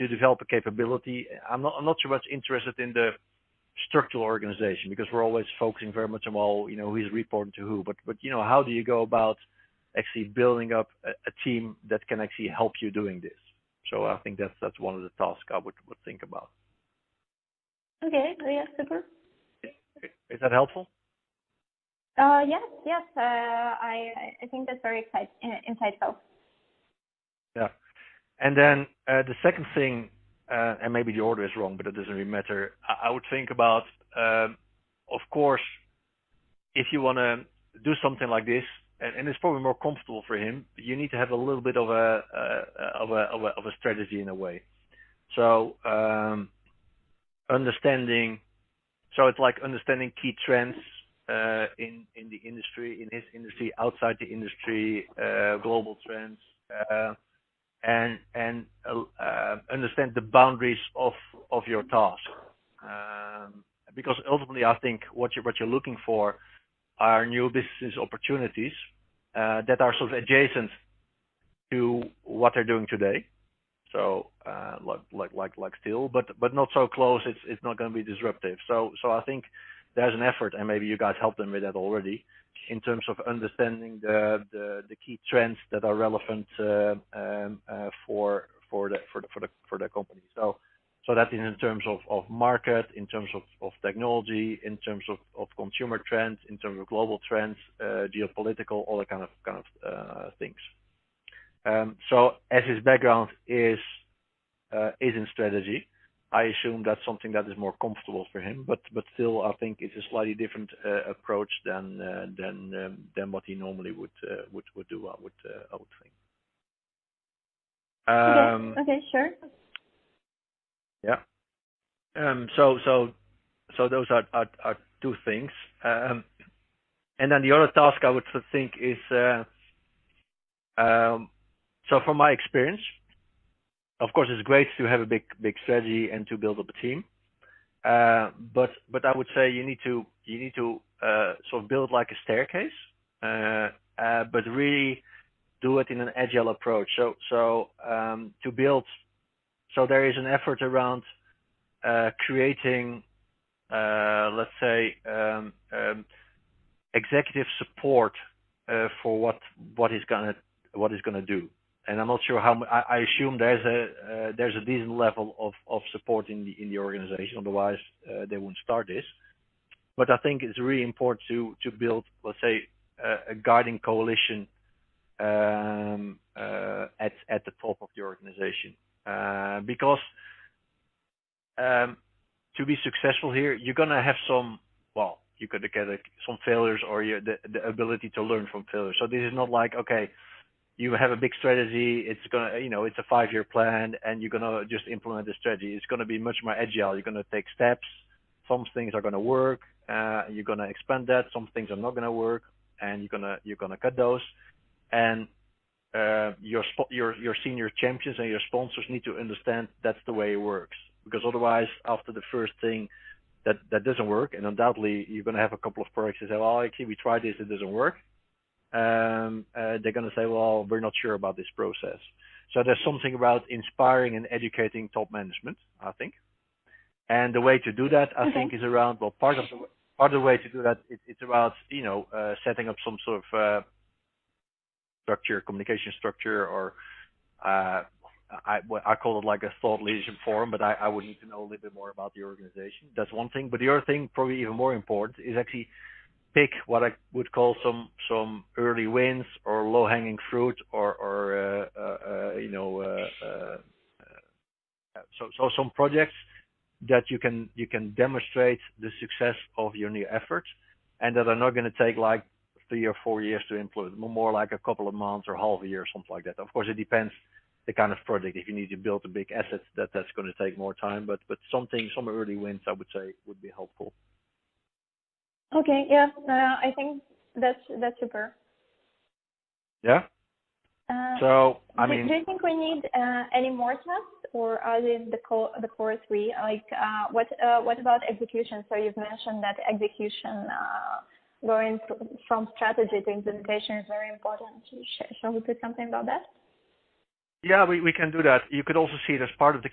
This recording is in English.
to develop a capability. I'm not so much interested in the structural organization because we're always focusing very much on who's reporting to who. But how do you go about actually building up a team that can actually help you doing this? So I think that's one of the tasks I would think about. Okay. Yeah. Super. Is that helpful? Yes. I think that's very insightful. Yeah. And then the second thing, and maybe the order is wrong, but it doesn't really matter. I would think about, of course, if you want to do something like this, and it's probably more comfortable for him, you need to have a little bit of a strategy in a way. So it's like understanding key trends in the industry, in his industry, outside the industry, global trends, and understand the boundaries of your task. Because ultimately, I think what you're looking for are new business opportunities that are sort of adjacent to what they're doing today. So like steel, but not so close. It's not going to be disruptive. So I think there's an effort, and maybe you guys helped them with that already, in terms of understanding the key trends that are relevant for the company. So that is in terms of market, in terms of technology, in terms of consumer trends, in terms of global trends, geopolitical, all that kind of things. So as his background is in strategy, I assume that's something that is more comfortable for him. But still, I think it's a slightly different approach than what he normally would do. I would think. Okay, sure. Yeah. So those are two things. And then the other task I would think is, so from my experience, of course, it's great to have a big strategy and to build up a team. But I would say you need to sort of build like a staircase, but really do it in an agile approach. So to build, so there is an effort around creating, let's say, executive support for what he's gonna do. And I'm not sure how. I assume there's a decent level of support in the organization. Otherwise, they wouldn't start this. But I think it's really important to build, let's say, a guiding coalition at the top of the organization. Because to be successful here, you're gonna have you could get some failures or the ability to learn from failures. So this is not like, okay, you have a big strategy, it's gonna, it's a 5-year plan, and you're gonna just implement the strategy. It's gonna be much more agile. You're gonna take steps. Some things are gonna work. You're gonna expand that. Some things are not gonna work, and you're gonna cut those. And your senior champions and your sponsors need to understand that's the way it works. Because otherwise, after the first thing that doesn't work, and undoubtedly you're gonna have a couple of projects that say, well, actually we tried this, it doesn't work. They're going to say, well, we're not sure about this process. So there's something about inspiring and educating top management, I think. And the way to do that, I think, is around, well, part of the way to do that, it's about, setting up some sort of structure, communication structure, or I call it like a thought leadership forum, but I would need to know a little bit more about the organization. That's one thing. But the other thing, probably even more important, is actually pick what I would call some early wins or low-hanging fruit, or so some projects that you can demonstrate the success of your new efforts, and that are not going to take like 3 or 4 years to implement, more like a couple of months or half a year or something like that. Of course, it depends the kind of project. If you need to build a big asset, that's going to take more time. But some early wins, I would say, would be helpful. Okay, yeah, I think that's super. Yeah. So I mean, do you think we need any more tests, or are these the core three? Like, what about execution? So you've mentioned that execution, going from strategy to implementation, is very important. Shall we put something about that? Yeah, we can do that. You could also see it as part of the